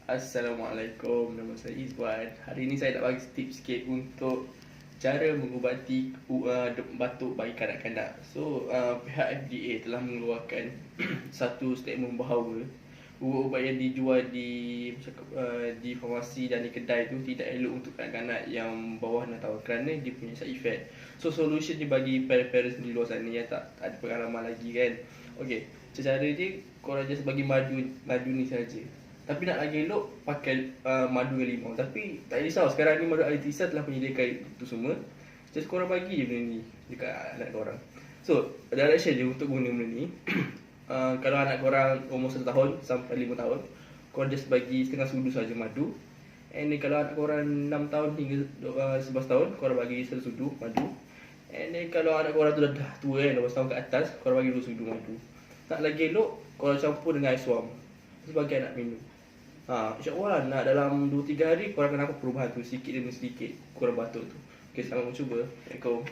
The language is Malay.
Assalamualaikum, nama saya Izwan. Hari ini saya nak bagi tips sikit untuk cara mengubati batuk bagi kanak-kanak. So, pihak FDA telah mengeluarkan satu statement bahawa ubat-ubat yang dijual di farmasi dan di kedai tu tidak elok untuk kanak-kanak yang bawah 6 tahun kerana dia punya side effect. So, solution dia bagi parents di luar sana yang tak ada pengalaman lagi kan. Okey, cara dia korang just bagi madu ni saja. Tapi nak lagi elok pakai madu dengan limau. Tapi tak risau, sekarang ni madu Altisa telah menyediakan itu semua. Just korang bagi je benda ni dekat anak korang. So, direction je untuk guna benda ni. Kalau anak korang umur 1 tahun sampai 5 tahun, korang just bagi setengah sudu saja madu. And then kalau anak korang 6 tahun hingga 11 tahun, korang bagi 1 sudu madu. And then kalau anak korang tu dah tua kan, 12 tahun ke atas, korang bagi 2 sudu madu. Nak lagi elok, korang campur dengan air suam sebagai anak minum. InsyaAllah lah, nak dalam 2-3 hari korang akan nampak perubahan tu, sikit demi sedikit korang batuk tu. Okay, selamat mencuba. Assalamualaikum.